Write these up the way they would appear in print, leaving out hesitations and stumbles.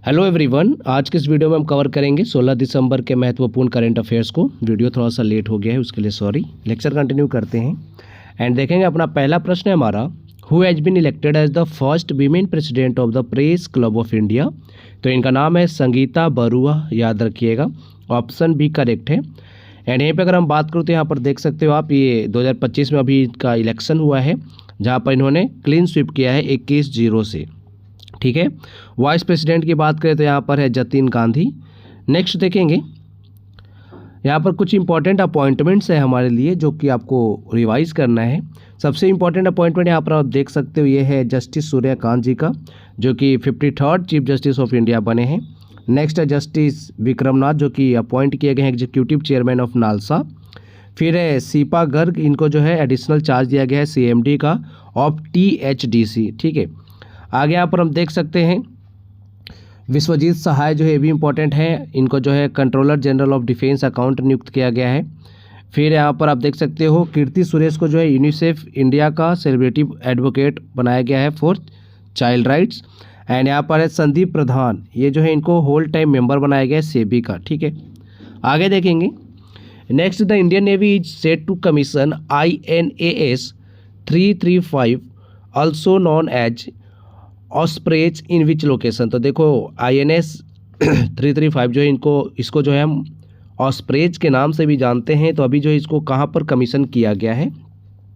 Hello everyone, आज के इस वीडियो में हम कवर करेंगे 16 दिसंबर के महत्वपूर्ण करंट अफेयर्स को। वीडियो थोड़ा सा लेट हो गया है, उसके लिए सॉरी। लेक्चर कंटिन्यू करते हैं एंड देखेंगे। अपना पहला प्रश्न है हमारा, who has been elected as the first women president of the press club of India. तो इनका नाम है संगीता बरुआ, याद रखिएगा। ऑप्शन बी करेक्ट है। एंड यहीं पर अगर हम बात करूँ तो यहाँ पर देख सकते हो आप, ये 2025 में अभी इनका इलेक्शन हुआ है, जहाँ पर इन्होंने क्लीन स्वीप किया है 21-0 से। ठीक है। वाइस प्रेसिडेंट की बात करें तो यहाँ पर है जतिन गांधी। नेक्स्ट देखेंगे, यहाँ पर कुछ इंपॉर्टेंट अपॉइंटमेंट्स है हमारे लिए जो कि आपको रिवाइज करना है। सबसे इंपॉर्टेंट अपॉइंटमेंट यहाँ पर आप देख सकते हो, ये है जस्टिस सूर्यकांत जी का, जो कि 53rd chief justice of India बने हैं। नेक्स्ट है जस्टिस विक्रमनाथ, जो कि अपॉइंट किए गए हैं एग्जीक्यूटिव चेयरमैन ऑफ नालसा। फिर है सीपा गर्ग, इनको जो है एडिशनल चार्ज दिया गया है CMD का ऑफ THDC। ठीक है। आगे यहाँ पर हम देख सकते हैं विश्वजीत सहाय, जो है ये भी इम्पोर्टेंट है, इनको जो है controller general of defence account नियुक्त किया गया है। फिर यहाँ पर आप देख सकते हो कीर्ति सुरेश को जो है यूनिसेफ इंडिया का सेलिब्रिटी एडवोकेट बनाया गया है फॉर चाइल्ड राइट्स। एंड यहाँ पर है संदीप प्रधान, ये जो है इनको होल टाइम मेंबर बनाया गया है सेबी का। ठीक है। आगे देखेंगे, next the Indian Navy is set to commission INAS 335 also known as ospreys in which location. तो देखो INS 335 जो है इसको जो है हम ऑस्प्रेज के नाम से भी जानते हैं। तो अभी जो है इसको कहाँ पर कमीशन किया गया है?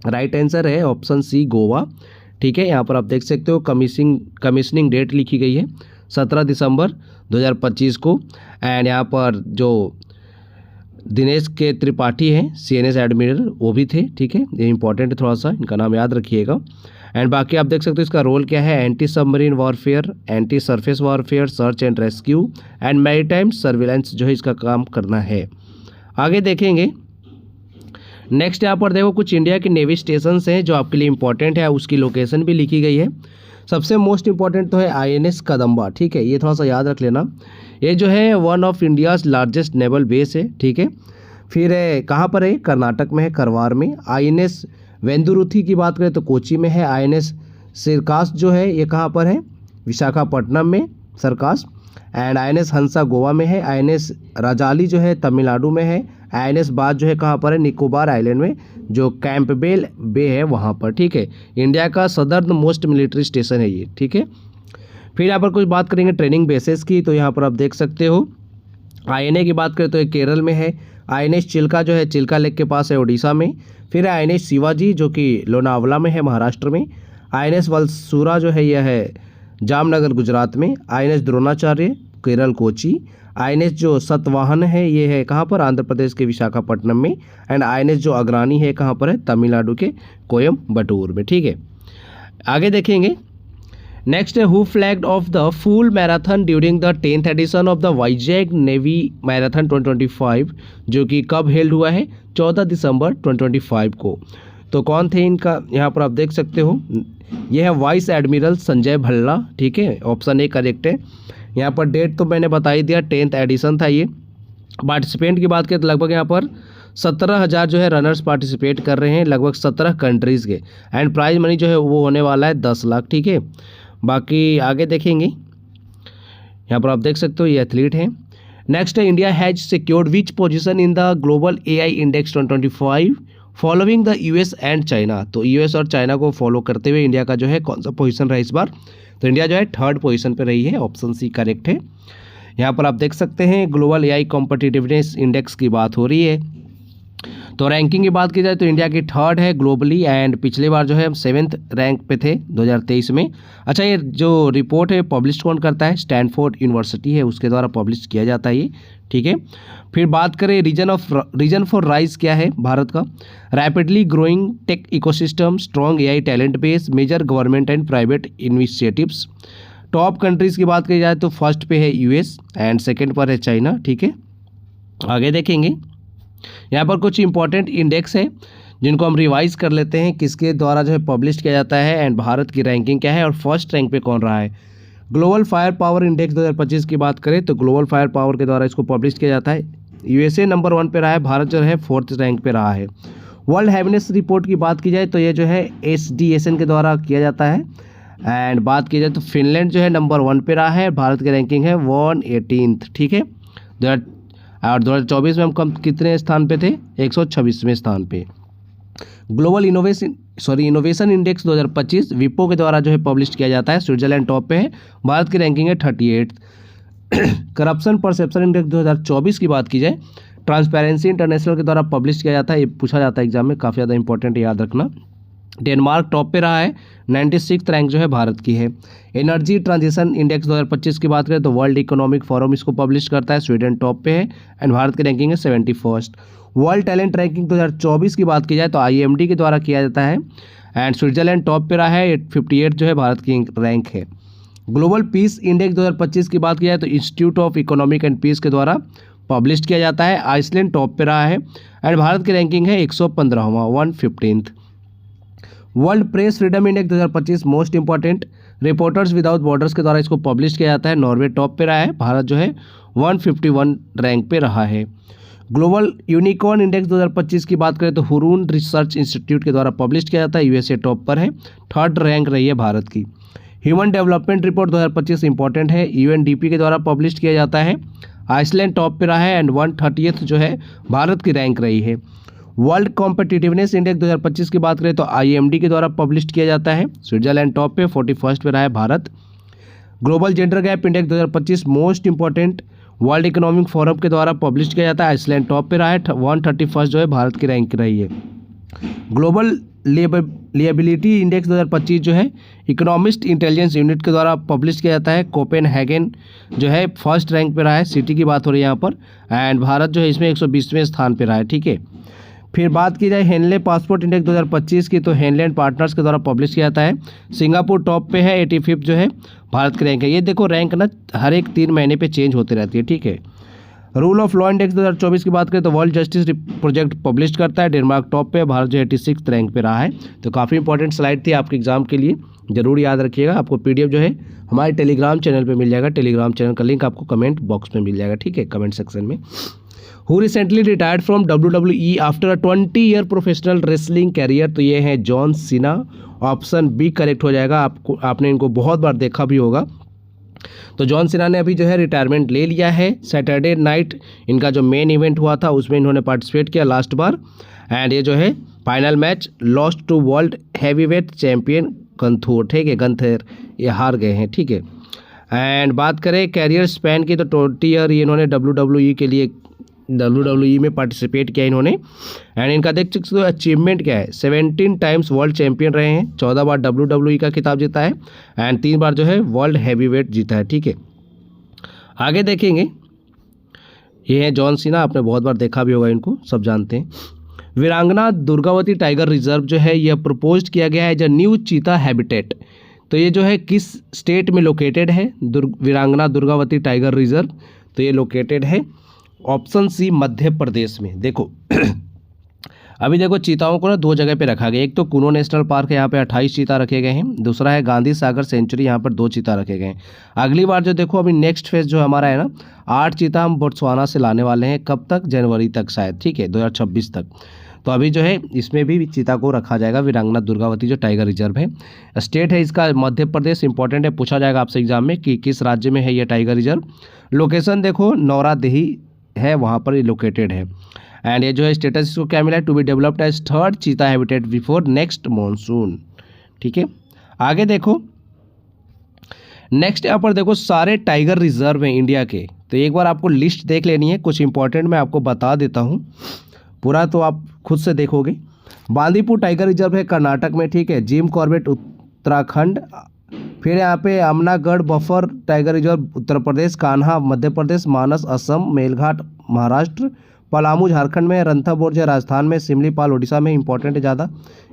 राइट आंसर है ऑप्शन सी, गोवा। ठीक है। यहाँ पर आप देख सकते हो कमीशनिंग डेट लिखी गई है 17 दिसंबर 2025 को। एंड यहाँ पर जो दिनेश के त्रिपाठी हैं CNS एडमिरल, वो भी थे। ठीक है, ये इंपॉर्टेंट है, थोड़ा सा इनका नाम याद रखिएगा। एंड बाकी आप देख सकते हो इसका रोल क्या है, anti submarine warfare, anti surface warfare, search and rescue and maritime surveillance जो है इसका काम करना है। आगे देखेंगे, नेक्स्ट यहाँ पर देखो कुछ इंडिया के नेवी स्टेशन हैं जो आपके लिए इंपॉर्टेंट है, उसकी लोकेशन भी लिखी गई है। सबसे मोस्ट इंपॉर्टेंट तो है INS कदम्बा। ठीक है, ये थोड़ा सा याद रख लेना। ये जो है one of India's largest naval base है। ठीक है। फिर है कहाँ पर है, कर्नाटक में है, करवार में। INS वेंदुरुथी की बात करें तो कोची में है। INS सिरकास जो है ये कहाँ पर है, विशाखापट्टनम में, सरकास। एंड INS हंसा गोवा में है। INS राजाली जो है तमिलनाडु में है। INS बाज जो है कहाँ पर है, निकोबार आइलैंड में, जो कैंपबेल बे है वहाँ पर। ठीक है। इंडिया का सदर्न मोस्ट मिलिट्री स्टेशन है ये। ठीक है। फिर यहाँ पर कुछ बात करेंगे ट्रेनिंग बेसिस की। तो यहाँ पर आप देख सकते हो INA की बात करें तो ये केरल में है। INS चिल्का जो है चिल्का लेक के पास है, उड़ीसा में। फिर INS शिवाजी जो कि लोनावला में है, महाराष्ट्र में। INS वलसूरा जो है यह है जामनगर, गुजरात में। INS द्रोणाचार्य, केरल, कोची। INS जो सतवाहन है ये है कहाँ पर, आंध्र प्रदेश के विशाखापट्टनम में। एंड INS जो अग्रानी है कहाँ पर है, तमिलनाडु के कोयम्बटूर में। ठीक है। आगे देखेंगे, नेक्स्ट है who flagged of the full marathon during the 10th edition of the Vizag navy marathon 2025, जो कि कब हेल्ड हुआ है, 14 दिसंबर 2025 को। तो कौन थे इनका, यहाँ पर आप देख सकते हो, यह है वाइस एडमिरल संजय भल्ला। ठीक है, ऑप्शन ए करेक्ट है। यहाँ पर डेट तो मैंने बता ही दिया, 10th एडिशन था ये। पार्टिसिपेंट की बात करें तो लगभग यहाँ पर 17,000 जो है रनर्स पार्टिसिपेट कर रहे हैं, लगभग 17 कंट्रीज़ के। एंड प्राइज मनी जो है वो होने वाला है 10 लाख। ठीक है। बाकी आगे देखेंगे, यहाँ पर आप देख सकते हो ये एथलीट हैं। नेक्स्ट है India has secured which position in the global AI index 2025 following the US and China. तो US और चाइना को फॉलो करते हुए इंडिया का जो है कौन सा पोजीशन रहा इस बार? तो इंडिया जो है 3rd पोजीशन पर रही है, ऑप्शन सी करेक्ट है। यहाँ पर आप देख सकते हैं ग्लोबल AI कॉम्पिटिटिवनेस इंडेक्स की बात हो रही है। तो रैंकिंग की बात की जाए तो इंडिया की 3rd है ग्लोबली। एंड पिछले बार जो है हम 7th रैंक पे थे 2023 में। अच्छा, ये जो रिपोर्ट है पब्लिश कौन करता है? स्टैनफोर्ड यूनिवर्सिटी है, उसके द्वारा पब्लिश किया जाता है ये। ठीक है। फिर बात करें रीजन फॉर राइज क्या है भारत का? Rapidly growing tech ecosystem, strong AI talent base, major government and private initiatives. Top countries की बात की जाए तो फर्स्ट पे है US एंड सेकेंड पर है चाइना। ठीक है। आगे देखेंगे, यहाँ पर कुछ इंपॉर्टेंट इंडेक्स है जिनको हम रिवाइज कर लेते हैं, किसके द्वारा जो है पब्लिश किया जाता है एंड भारत की रैंकिंग क्या है और फर्स्ट रैंक पे कौन रहा है। ग्लोबल फायर पावर इंडेक्स 2025 की बात करें तो ग्लोबल फायर पावर के द्वारा इसको पब्लिश किया जाता है। USA नंबर 1 पे रहा है, भारत जो है 4th रैंक पे रहा है। वर्ल्ड हैप्पीनेस रिपोर्ट की बात की जाए तो ये जो है SDSN के द्वारा किया जाता है। एंड बात की जाए तो फिनलैंड जो है नंबर 1 पे रहा है, भारत की रैंकिंग है 118th, ठीक है। और 2024 में हम कम कितने स्थान पे थे, 126वें स्थान पे। ग्लोबल इनोवेशन इंडेक्स 2025 विपो के द्वारा जो है पब्लिश किया जाता है, स्विट्जरलैंड टॉप पे है, भारत की रैंकिंग है 38th। करप्शन परसेप्शन इंडेक्स 2024 की बात की जाए, ट्रांसपेरेंसी इंटरनेशनल के द्वारा पब्लिश किया जाता है, ये पूछा जाता है एग्जाम में, काफ़ी ज़्यादा इंपॉर्टेंट है, याद रखना। डेनमार्क टॉप पे रहा है, 96th रैंक जो है भारत की है। एनर्जी ट्रांजिशन इंडेक्स 2025 की बात करें तो वर्ल्ड इकोनॉमिक फोरम इसको पब्लिश करता है, स्वीडन टॉप पे है एंड भारत की रैंकिंग है 71st। वर्ल्ड टैलेंट रैंकिंग 2024 की बात की जाए तो IMD के द्वारा किया जाता है एंड स्विट्जरलैंड टॉप पे रहा है, 58 जो है भारत की रैंक है। ग्लोबल पीस इंडेक्स 2025 की बात की जाए तो institute of economic and peace के द्वारा पब्लिश किया जाता है, आइसलैंड टॉप पे रहा है एंड भारत की रैंकिंग है 115वां, 115th। World press freedom index 2025 most important, reporters without borders के द्वारा इसको पब्लिश किया जाता है, नॉर्वे टॉप पे रहा है, भारत जो है 151 रैंक पे रहा है। ग्लोबल यूनिकॉर्न इंडेक्स 2025 की बात करें तो हुरून रिसर्च इंस्टीट्यूट के द्वारा पब्लिश किया जाता है, USA टॉप पर है, 3rd रैंक रही है भारत की। ह्यूमन डेवलपमेंट रिपोर्ट 2025 इंपॉर्टेंट है, UNDP के द्वारा पब्लिश किया जाता है, आइसलैंड टॉप पे रहा है एंड 130th जो है भारत की रैंक रही है। वर्ल्ड कॉम्पिटिटिवनेस इंडेक्स 2025 की बात करें तो IMD के द्वारा पब्लिश किया जाता है, स्विट्जरलैंड टॉप पे 41st पे रहा है Bharat. Global gender gap index 2025 most important, world economic forum के द्वारा पब्लिश किया जाता है, आइसलैंड टॉप पे रहा है, 131st जो है भारत की रैंक रही है। ग्लोबल लिएबिलिटी इंडेक्स 2025 जो है इकोनॉमिस्ट इंटेलिजेंस यूनिट के द्वारा पब्लिश किया जाता है, कोपेनहेगन जो है 1st रैंक पे रहा है, सिटी की बात हो रही है यहाँ पर एंड भारत जो है इसमें 120वें स्थान पे रहा है, ठीक है। फिर बात की जाए हेनले पासपोर्ट इंडेक्स 2025 की तो हेनलैंड पार्टनर्स के द्वारा पब्लिश किया जाता है, सिंगापुर टॉप पे है, 85th जो है भारत की रैंक है। ये देखो रैंक ना हर एक 3 महीने पे चेंज होती रहती है, ठीक है। रूल ऑफ लॉ इंडेक्स 2024 की बात करें तो वर्ल्ड जस्टिस प्रोजेक्ट पब्लिश करता है, डेनमार्क टॉप पे, भारत जो 86th रैंक पे रहा है। तो काफ़ी इंपॉर्टेंट स्लाइड थी आपके एग्जाम के लिए, जरूर याद रखिएगा। आपको PDF जो है हमारे टेलीग्राम चैनल पे मिल जाएगा, टेलीग्राम चैनल का लिंक आपको कमेंट बॉक्स में मिल जाएगा, ठीक है, कमेंट सेक्शन में। Who recently retired from WWE after a 20-year professional wrestling career, तो ये है John Cena, option B correct हो जाएगा। आपने इनको बहुत बार देखा भी होगा। तो जॉन सीना ने अभी जो है रिटायरमेंट ले लिया है। सैटरडे नाइट इनका जो मेन इवेंट हुआ था उसमें इन्होंने पार्टिसिपेट किया लास्ट बार एंड ये जो है final match lost to world heavyweight champion Gunther, ठीक है, गंथेर, ये हार गए हैं, ठीक है। एंड बात करें कैरियर स्पैन की तो 20 ईयर ये इन्होंने WWE में पार्टिसिपेट किया इन्होंने एंड इनका देख सकते हो अचीवमेंट क्या है, 17 टाइम्स वर्ल्ड चैंपियन रहे हैं, 14 बार WWE का खिताब जीता है एंड 3 बार जो है वर्ल्ड हैवीवेट जीता है, ठीक है। आगे देखेंगे, ये है जॉन सीना, आपने बहुत बार देखा भी होगा इनको, सब जानते हैं। वीरांगना दुर्गावती टाइगर रिजर्व जो है यह प्रपोज किया गया है एज अ न्यू चीता हैबिटेट, तो ये जो है किस स्टेट में लोकेटेड है, वीरांगना दुर्गावती टाइगर रिजर्व, तो ये लोकेटेड है ऑप्शन सी मध्य प्रदेश में। देखो अभी देखो चीताओं को ना 2 जगह पे रखा गया, एक तो कुनो नेशनल पार्क है, यहाँ पे 28 चीता रखे गए हैं, दूसरा है गांधी सागर सेंचुरी, यहाँ पर 2 चीता रखे गए हैं। अगली बार जो देखो अभी नेक्स्ट फेज जो हमारा है ना, 8 चीता हम बोत्सवाना से लाने वाले हैं, कब तक, जनवरी तक शायद, ठीक है, 2026 तक। तो अभी जो है इसमें भी चीता को रखा जाएगा, वीरांगना दुर्गावती जो टाइगर रिजर्व है। स्टेट है इसका मध्य प्रदेश, इंपॉर्टेंट है, पूछा जाएगा आपसे एग्जाम में कि किस राज्य में है ये टाइगर रिजर्व। लोकेशन देखो नौरादेही है, वहाँ पर ये लोकेटेड है एंड ये जो है स्टेटस इसको क्या मिला है, to be developed as 3rd चीता हैबिटेट बिफोर नेक्स्ट मॉनसून, ठीक है। आगे देखो नेक्स्ट यहाँ पर देखो सारे टाइगर रिजर्व हैं इंडिया के, तो एक बार आपको लिस्ट देख लेनी है, कुछ इंपॉर्टेंट मैं आपको बता देता हूँ, पूरा तो आप खुद से देखोगे। बांदीपुर टाइगर रिजर्व है कर्नाटक में, ठीक है, जिम कॉर्बेट उत्तराखंड, फिर यहाँ पे अमनागढ़ बफर टाइगर रिजर्व उत्तर प्रदेश, कान्हा मध्य प्रदेश, मानस असम, मेलघाट महाराष्ट्र, पलामू झारखंड में, रणथंभौर जो राजस्थान में, सिमलीपाल उड़ीसा में, इंपॉर्टेंट है ज़्यादा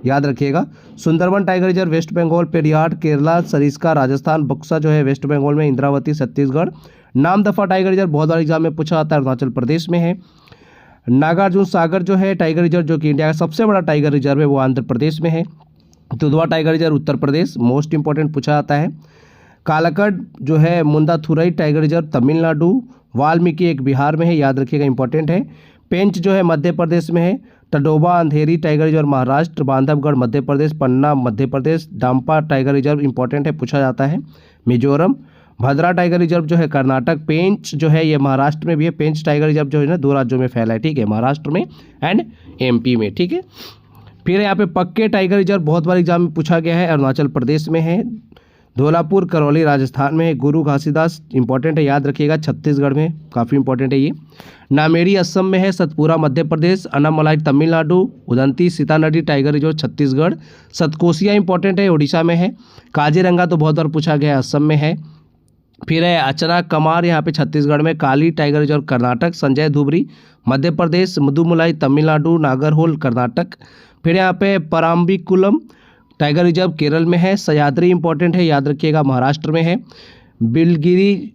याद रखिएगा। Sundarban tiger reserve West Bengal, Periyar Kerala, Sariska Rajasthan, Buxa जो है वेस्ट बंगाल में, इंद्रावती छत्तीसगढ़, नामदफा टाइगर रिजर्व बहुत बार एग्जाम में पूछा आता है, अरुणाचल प्रदेश में है। नागार्जुन सागर जो है टाइगर रिजर्व जो कि इंडिया का सबसे बड़ा टाइगर रिजर्व है वो आंध्र प्रदेश में है। दुधवा टाइगर रिजर्व उत्तर प्रदेश, मोस्ट इंपॉर्टेंट पूछा जाता है। कालाकड जो है मुंदाथुरई टाइगर रिजर्व तमिलनाडु, वाल्मीकि एक बिहार में है, याद रखिएगा इंपॉर्टेंट है। पेंच जो है मध्य प्रदेश में है, टडोबा अंधेरी टाइगर रिजर्व महाराष्ट्र, बांधवगढ़ मध्य प्रदेश, पन्ना Madhya Pradesh, डांपा tiger reserve important है, पूछा जाता है, मिजोरम, भद्रा टाइगर रिजर्व जो है कर्नाटक, पेंच जो है ये महाराष्ट्र में भी है, पेंच टाइगर रिजर्व जो है ना 2 राज्यों में फैला है, ठीक है, महाराष्ट्र में एंड एमपी में, ठीक है। फिर यहाँ पे पक्के टाइगर रिजर्व बहुत बार एग्जाम में पूछा गया है, अरुणाचल प्रदेश में है, धौलापुर करौली राजस्थान में है, गुरु घासीदास इंपॉर्टेंट है, याद रखिएगा, छत्तीसगढ़ में, काफ़ी इंपॉर्टेंट है ये, नामेरी असम में है, सतपुरा मध्य प्रदेश, अन्नामलाई तमिलनाडु, उदंती सीता नदी tiger reserve Chhattisgarh, Satkosia important है, उड़ीसा में है, काजीरंगा तो बहुत बार पूछा गया है, असम में है। फिर है अचना कमार यहाँ पे छत्तीसगढ़ में, काली टाइगर रिजर्व कर्नाटक, संजय धुबरी मध्य प्रदेश, मुदुमलाई तमिलनाडु, नागरहोल कर्नाटक। फिर यहाँ पे पराम्बिकुलम टाइगर रिजर्व केरल में है, सह्याद्री इंपॉर्टेंट है, याद रखिएगा, महाराष्ट्र में है, Biligiri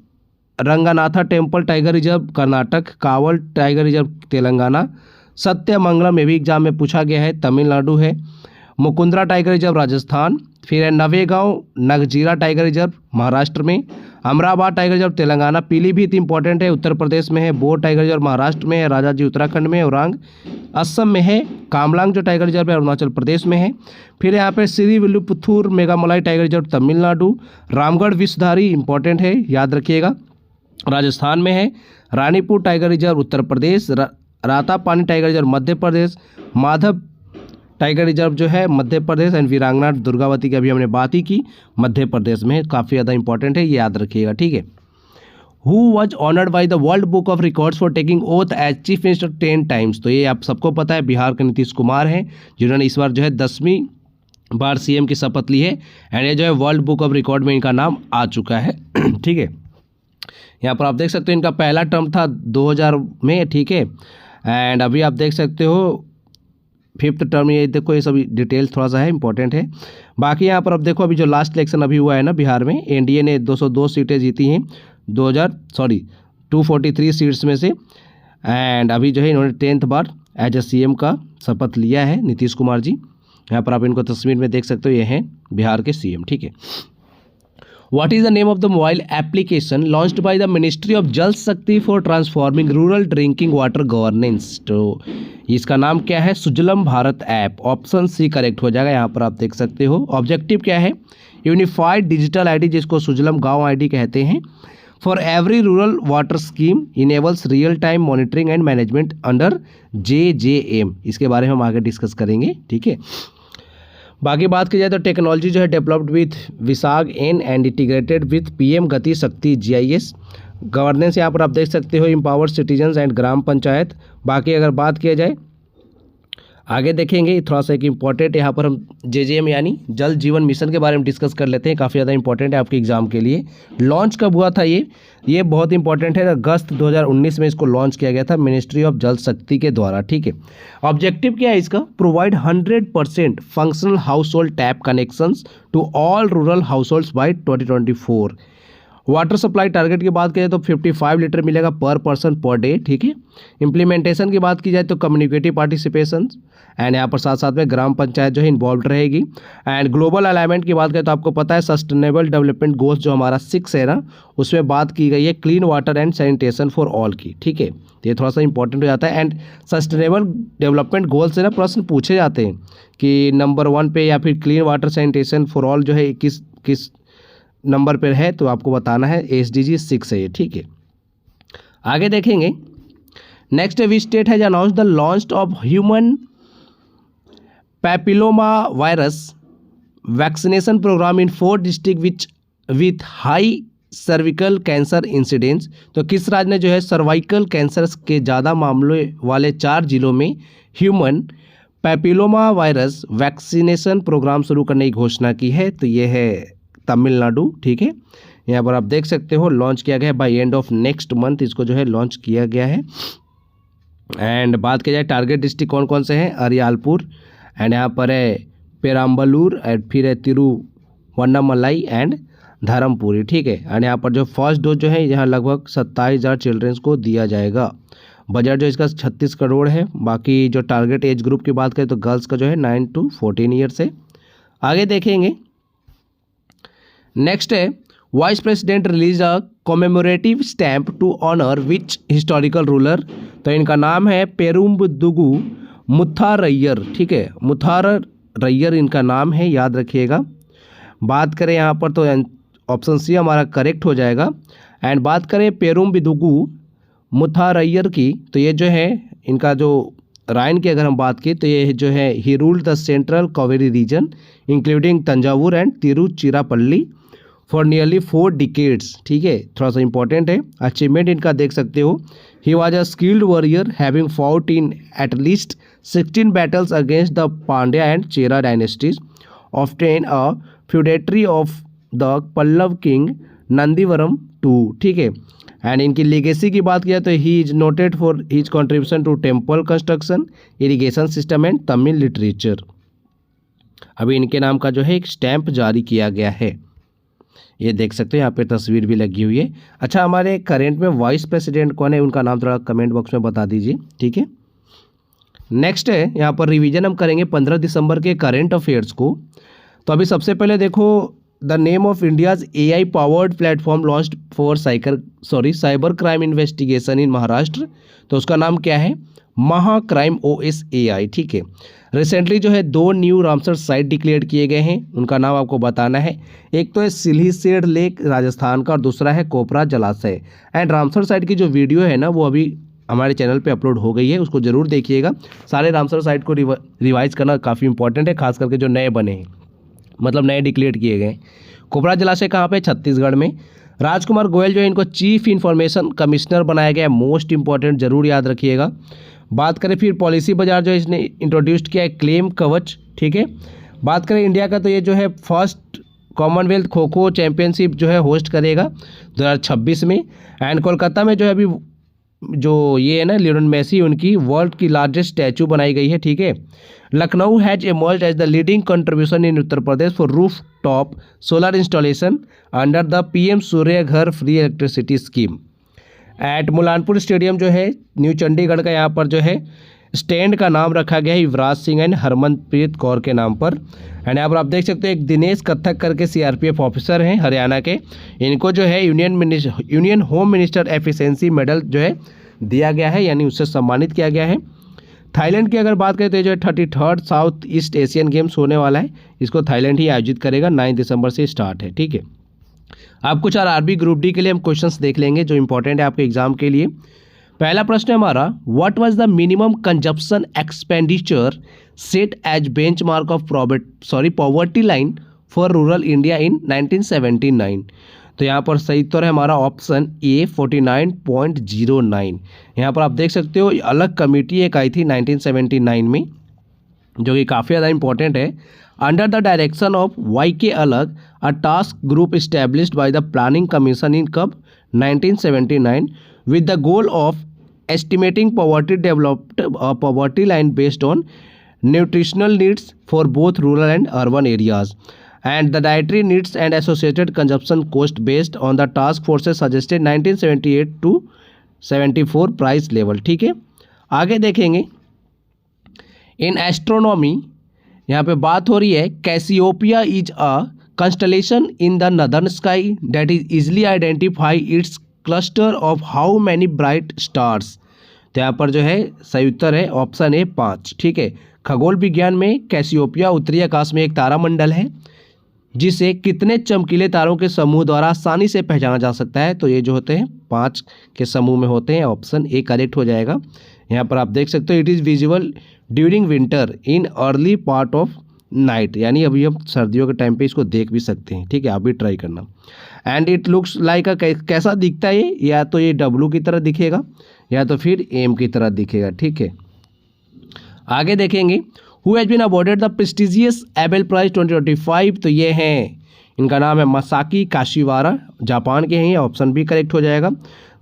Ranganatha temple tiger reserve Karnataka, Kawal tiger reserve Telangana, Sathyamangalam में भी एग्जाम में पूछा गया है, तमिलनाडु है, मुकुंदरा टाइगर रिजर्व राजस्थान। फिर है नवेगांव नगजीरा टाइगर रिजर्व महाराष्ट्र में, Amrabad tiger reserve Telangana, Pilibhit important है, उत्तर प्रदेश में है, बोर टाइगर रिजर्व महाराष्ट्र में है, राजाजी उत्तराखंड में है, औरांग असम में है, कामलांग जो टाइगर रिजर्व है अरुणाचल प्रदेश में है। फिर यहाँ पे Srivilliputhur Megamalai tiger reserve Tamil Nadu, Ramgarh Vishdhari important है, याद रखिएगा, राजस्थान में है, Ranipur tiger reserve Uttar Pradesh, Ratapani tiger reserve Madhya Pradesh, Madhav tiger reserve जो है मध्य प्रदेश एंड वीरांगना दुर्गावती की अभी हमने बात ही की, मध्य प्रदेश में, काफ़ी ज़्यादा इंपॉर्टेंट है, ये याद रखिएगा, ठीक है। Who was honoured by the World Book of Records for taking oath as chief minister 10 times, तो ये आप सबको पता है, बिहार के नीतीश कुमार हैं, जिन्होंने इस बार जो है 10वीं बार सीएम की शपथ ली है, एंड ये जो है वर्ल्ड बुक ऑफ रिकॉर्ड में इनका नाम आ चुका है, ठीक है। यहाँ पर आप देख सकते हो इनका पहला टर्म था 2000 में, ठीक है, एंड अभी आप देख सकते हो 5th टर्म, ये देखो, ये सभी डिटेल्स थोड़ा सा है, इंपॉर्टेंट है। बाकी यहाँ पर अब देखो, अभी जो लास्ट इलेक्शन अभी हुआ है ना बिहार में, एनडीए ने 202 सीटें जीती हैं 243 सीट्स में से, एंड अभी जो है इन्होंने 10th bar as a CM का शपथ लिया है नीतीश कुमार जी। यहाँ पर आप इनको तस्वीर में देख सकते हो, ये हैं बिहार के सीएम, ठीक है। What is the name of the mobile application launched by the Ministry of Jal Shakti for transforming rural drinking water governance? तो इसका नाम क्या है? Sujalam Bharat app, option C correct हो जाएगा। यहाँ पर आप देख सकते हो ऑब्जेक्टिव क्या है, यूनिफाइड डिजिटल आईडी, जिसको सुजलम गांव आईडी कहते हैं, for every rural water scheme enables real time monitoring and management under JJM। इसके बारे में हम आगे डिस्कस करेंगे, ठीक है। बाकी बात की जाए तो टेक्नोलॉजी जो है डेवलप्ड विथ विसाग N and integrated with PM Gati शक्ति GIS। गवर्नेंस यहाँ पर आप देख सकते हो, एम्पावर्ड सिटीजन्स एंड ग्राम पंचायत। बाकी अगर बात किया जाए आगे देखेंगे, थोड़ा सा एक इम्पॉर्टेंट यहाँ पर हम JJM यानी जल जीवन मिशन के बारे में डिस्कस कर लेते हैं, काफ़ी ज़्यादा इंपॉर्टेंट है आपके एग्जाम के लिए। लॉन्च कब हुआ था ये बहुत इंपॉर्टेंट है, अगस्त 2019 में इसको लॉन्च किया गया था मिनिस्ट्री ऑफ जल शक्ति के द्वारा, ठीक है। ऑब्जेक्टिव क्या है इसका, provide 100% functional household tap connections to all rural households by 2024। Water supply target की बात करें तो 55 लीटर मिलेगा पर पर्सन पर डे, ठीक है। इम्प्लीमेंटेशन की बात की जाए तो कम्युनिकेटिव पार्टिसिपेशन एंड यहाँ पर साथ साथ में ग्राम पंचायत जो है इन्वॉल्व रहेगी। एंड ग्लोबल अलाइनमेंट की बात करें तो आपको पता है सस्टेनेबल डेवलपमेंट गोल्स जो हमारा 6 है ना, उसमें बात की गई है clean water and sanitation for all की, ठीक है। तो ये थोड़ा सा इंपॉर्टेंट हो जाता है। एंड सस्टेनेबल डेवलपमेंट गोल से ना प्रश्न पूछे जाते हैं कि नंबर 1 पे या फिर clean water sanitation for all जो है किस नंबर पर है, तो आपको बताना है SDG 6 है ये, ठीक है। आगे देखेंगे next, which state has announce the launch of human papilloma virus vaccination programme in 4 district with high cervical cancer incidence. तो किस राज्य ने जो है सर्वाइकल कैंसर के ज़्यादा मामलों वाले 4 जिलों में human papilloma virus vaccination programme शुरू करने की घोषणा की है? तो ये है तमिलनाडु, ठीक है। यहाँ पर आप देख सकते हो लॉन्च किया गया है by end of next month, इसको जो है लॉन्च किया गया है। एंड बात की जाए टारगेट डिस्ट्रिक्ट कौन कौन से हैं, अरियालपुर एंड यहाँ पर है पेराम्बलूर एंड फिर है तिरुवन्नामलाई एंड धर्मपुरी, ठीक है। एंड यहाँ पर जो फर्स्ट डोज जो है यहाँ लगभग 27,000 चिल्ड्रेंस को दिया जाएगा। बजट जो इसका 36 करोड़ है। बाकी जो टारगेट एज ग्रुप की बात करें तो गर्ल्स का जो है 9 to 14 ईयर्स है। आगे देखेंगे नेक्स्ट है, vice president release a commemorative stamp to honour which historical ruler. तो इनका नाम है पेरुम्बदुगु मुथारैयर, ठीक है, मुथारैयर इनका नाम है, याद रखिएगा। बात करें यहाँ पर तो ऑप्शन सी हमारा करेक्ट हो जाएगा। एंड बात करें पेरुम्बिदुगु मुथारैयर की, तो ये जो है इनका जो रायन की अगर हम बात की तो ये जो है he ruled the central Kaveri region including Thanjavur and Tiruchirappalli for nearly 4 decades, ठीक है, थोड़ा सा इंपॉर्टेंट है। अचीवमेंट इनका देख सकते हो, he was a skilled warrior having fought in at least 16 battles against the Pandya and Chera dynasties, often a feudatory of the Pallava king Nandivarman two, ठीक है। एंड इनकी लेगेसी की बात किया तो he is noted for his contribution to temple construction, irrigation system and Tamil literature. अभी इनके नाम का जो है एक स्टैंप जारी किया गया है, ये देख सकते हो, यहाँ पे तस्वीर भी लगी हुई है। अच्छा, हमारे करेंट में वाइस प्रेसिडेंट कौन है, उनका नाम थोड़ा कमेंट बॉक्स में बता दीजिए, ठीक है। नेक्स्ट है यहाँ पर रिवीजन हम करेंगे 15 दिसंबर के करेंट अफेयर्स को। तो अभी सबसे पहले देखो, the name of India's AI powered platform launched for cyber crime investigation in Maharashtra, तो उसका नाम क्या है, महाक्राइम OS AI, ठीक है। रिसेंटली जो है 2 न्यू रामसर साइट डिक्लेयर किए गए हैं, उनका नाम आपको बताना है। एक तो है सिल्हीसेड लेक राजस्थान का और दूसरा है कोपरा जलाशय। एंड रामसर साइट की जो वीडियो है ना वो अभी हमारे चैनल पे अपलोड हो गई है, उसको जरूर देखिएगा। सारे रामसर साइट को रिवाइज करना काफ़ी इंपॉर्टेंट है, खास करके जो नए बने हैं, मतलब नए डिक्लेयर किए गए। कोपरा जलाशय कहाँ पे, छत्तीसगढ़ में। राजकुमार गोयल जो है इनको चीफ इंफॉर्मेशन कमिश्नर बनाया गया है, मोस्ट इंपॉर्टेंट, जरूर याद रखिएगा। बात करें फिर पॉलिसी बाजार जो इसने इंट्रोड्यूस किया है, क्लेम कवच, ठीक है। बात करें इंडिया का तो ये जो है first Commonwealth kho kho championship जो है होस्ट करेगा 2026 में। एंड कोलकाता में जो है अभी जो ये है ना लियोनेल मेसी, उनकी वर्ल्ड की लार्जेस्ट स्टैचू बनाई गई है, ठीक है। Lucknow has emerged as the leading contribution in Uttar Pradesh for roof top solar installation under the PM Surya Ghar free electricity scheme. At Mullanpur stadium जो है न्यू चंडीगढ़ का, यहाँ पर जो है स्टैंड का नाम रखा गया है युवराज सिंह एंड हरमनप्रीत कौर के नाम पर। एंड यहाँ पर आप देख सकते हो एक दिनेश कथक करके CRPF ऑफिसर हैं हरियाणा के, इनको जो है union home minister efficiency medal जो है दिया गया है, यानी उससे सम्मानित किया गया है। थाईलैंड की अगर बात करें तो जो है 33rd south east Asian games होने वाला है, इसको थाईलैंड ही आयोजित करेगा, 9 दिसंबर से स्टार्ट है, ठीक है। आप कुछ RRB ग्रुप D के लिए हम क्वेश्चंस देख लेंगे जो इंपॉर्टेंट है आपके एग्जाम के लिए। पहला प्रश्न है हमारा, what was the minimum consumption expenditure set as benchmark of poverty line for rural India in 1979। तो यहाँ पर सही उत्तर है हमारा ऑप्शन A 49.09। यहाँ पर आप देख सकते हो अलग कमेटी एक आई थी 1979 में, जो कि काफ़ी ज़्यादा इंपॉर्टेंट है। Under the direction of YK अलग, अ task group established by the planning commission इन कब 1979 with the goal of estimating poverty line based on nutritional needs for both rural and urban areas and the dietary needs and associated consumption cost based on the task forces suggested 1978 to 74 price level, ठीक है। आगे देखेंगे इन astronomy, यहाँ पे बात हो रही है Cassiopeia is a constellation in the northern sky that is easily identify its cluster of how many bright stars। तो यहाँ पर जो है सही उत्तर है ऑप्शन A 5, ठीक है। खगोल विज्ञान में कैसियोपिया उत्तरी आकाश में एक तारामंडल है जिसे कितने चमकीले तारों के समूह द्वारा आसानी से पहचाना जा सकता है, तो ये जो होते हैं 5 के समूह में होते हैं, ऑप्शन A करेक्ट हो जाएगा। यहाँ पर आप देख सकते हो it is visible during winter in early part of night, यानी अभी हम सर्दियों के टाइम पे इसको देख भी सकते हैं, ठीक है, आप भी ट्राई करना। एंड इट लुक्स लाइक कैसा दिखता है ये, या तो ये W की तरह दिखेगा या तो फिर M की तरह दिखेगा, ठीक है। आगे देखेंगे who has been awarded the prestigious Abel prize 2025। तो ये हैं, इनका नाम है मसाकी काशिवारा, जापान के हैं, ऑप्शन B करेक्ट हो जाएगा।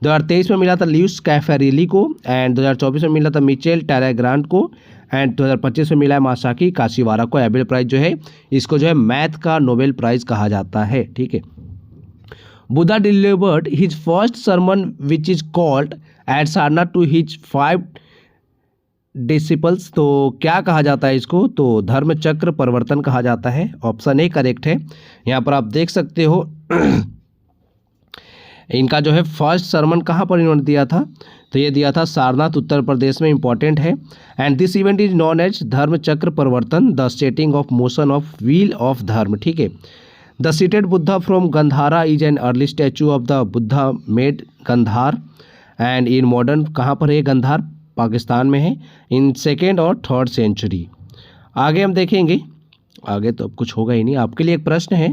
2023 में मिला था ल्यूस कैफेरिली को, एंड 2024 में मिला था मिचेल टेराग्रांट को, एंड 2025 में मिला है मासाकी काशिवारा को। एबेल प्राइज जो है इसको जो है मैथ का नोबेल प्राइज कहा जाता है, ठीक है। Buddha delivered his first sermon which is called at Sarnath to his 5 disciples. तो क्या कहा जाता है इसको, तो धर्म चक्र परिवर्तन कहा जाता है, ऑप्शन A करेक्ट है। यहाँ पर आप देख सकते हो इनका जो है फर्स्ट सरमन कहाँ पर इन्होंने दिया था, तो ये दिया था सारनाथ उत्तर प्रदेश में, इंपॉर्टेंट है। And this event is known as Dharma Chakra Pravartan, the setting of motion of wheel of Dharma, ठीक है। The seated Buddha from Gandhara is an early statue of the Buddha made Gandhara and in modern, कहाँ पर है गंधार, पाकिस्तान में है, इन 2nd और 3rd सेंचुरी। आगे हम देखेंगे, आगे तो अब कुछ होगा ही नहीं। आपके लिए एक प्रश्न है